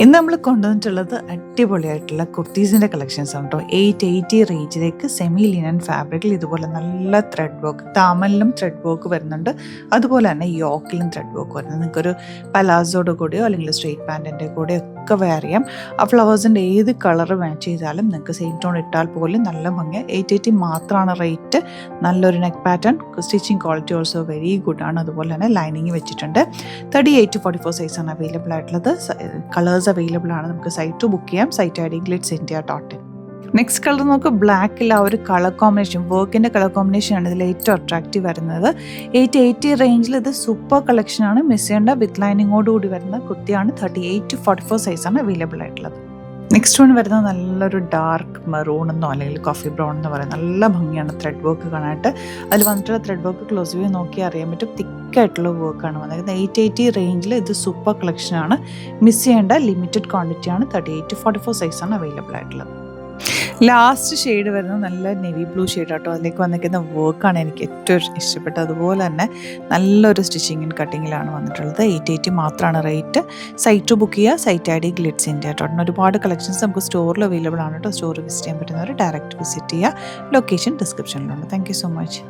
ഇന്ന് നമ്മൾ കൊണ്ടുവന്നിട്ടുള്ളത് അടിപൊളിയായിട്ടുള്ള കുർത്തീസിൻ്റെ കളക്ഷൻസ് ആണ് കേട്ടോ. 880 റേഞ്ചിലേക്ക് സെമി ലിനൻ ഫാബ്രിക്കിൽ ഇതുപോലെ നല്ല ത്രെഡ് വർക്ക്, താമലിലും ത്രെഡ് വർക്ക് വരുന്നുണ്ട്, അതുപോലെ തന്നെ യോക്കിലും ത്രെഡ് വർക്ക് വരുന്നത്. നിങ്ങൾക്കൊരു പലാസോയുടെ കൂടെയോ അല്ലെങ്കിൽ സ്ട്രെയിറ്റ് പാൻറ്റിൻ്റെ കൂടെയോ ഒക്കെ വെയർ ചെയ്യാം. ആ ഫ്ലവേഴ്സിൻ്റെ ഏത് കളർ മാച്ച് ചെയ്താലും നിങ്ങൾക്ക് സെയിം ടോൺ ഇട്ടാൽ പോലും നല്ല ഭംഗി. 880 മാത്രമാണ് റേറ്റ്. നല്ലൊരു neck pattern, stitching quality also very good ആണ്. അതുപോലെ തന്നെ ലൈനിങ് വെച്ചിട്ടുണ്ട്. 38 to 44 സൈസാണ് അവൈലബിൾ ആയിട്ടുള്ളത്. കളേഴ്സ് അവൈലബിൾ ആണ്. നമുക്ക് സൈറ്റ് ബുക്ക് ചെയ്യാം. Site I D glitzindia.in. Next colour നമുക്ക് ബ്ലാക്കിൽ ആ ഒരു കളർ കോമ്പിനേഷൻ, വർക്കിൻ്റെ കളർ കോമ്പിനേഷനാണ് ഇതിൽ ഏറ്റവും അട്രാക്റ്റീവ് വരുന്നത്. 880 റേഞ്ചിൽ ഇത് സൂപ്പർ കളക്ഷനാണ്. മിസ് ചെയ്യേണ്ട വിത്ത് ലൈനിങ്ങോടുകൂടി വരുന്ന കുർത്തിയാണ്. 38 to 44 സൈസാണ് അവൈലബിൾ ആയിട്ടുള്ളത്. നെക്സ്റ്റ് വൺ വരുന്നത് നല്ലൊരു ഡാർക്ക് മെറൂൺ എന്നോ അല്ലെങ്കിൽ കോഫി ബ്രൗൺ എന്ന് പറയുന്നത് നല്ല ഭംഗിയാണ് ത്രെഡ് വർക്ക് കാണാനായിട്ട്. അതിൽ വന്നിട്ടുള്ള ത്രെഡ് വർക്ക് ക്ലോസ് വ്യൂ നോക്കി അറിയാൻ പറ്റും. തിക്കായിട്ടുള്ള വർക്കാണ് വന്നിരിക്കുന്നത്. 880 റേഞ്ചിൽ ഇത് സൂപ്പർ കളക്ഷനാണ്. മിസ് ചെയ്യേണ്ട ലിമിറ്റഡ് ക്വാണ്ടിറ്റിയാണ്. 38 to 44 സൈസാണ് അവൈലബിൾ ആയിട്ടുള്ളത്. ലാസ്റ്റ് ഷെയ്ഡ് വരുന്നത് നല്ല നെവി ബ്ലൂ ഷെയ്ഡ് ആട്ടോ. അതിലേക്ക് വന്നിരിക്കുന്ന വർക്കാണ് എനിക്ക് ഏറ്റവും ഇഷ്ടപ്പെട്ടത്. അതുപോലെ തന്നെ നല്ലൊരു സ്റ്റിച്ചിങ് ആൻഡ് കട്ടിങ്ങിലാണ് വന്നിട്ടുള്ളത്. 880 മാത്രമാണ് റേറ്റ്. സൈറ്റ് ബുക്ക് ചെയ്യുക. Site I D glitzindia.in. ഒരുപാട് കളക്ഷൻസ് നമുക്ക് സ്റ്റോറിൽ അവൈലബിൾ ആണ് കേട്ടോ. സ്റ്റോർ വിസിറ്റ് ചെയ്യാൻ പറ്റുന്നവർ ഡയറക്റ്റ് വിസിറ്റ് ചെയ്യുക. ലൊക്കേഷൻ ഡിസ്ക്രിപ്ഷനിലുണ്ട്. Thank you so much.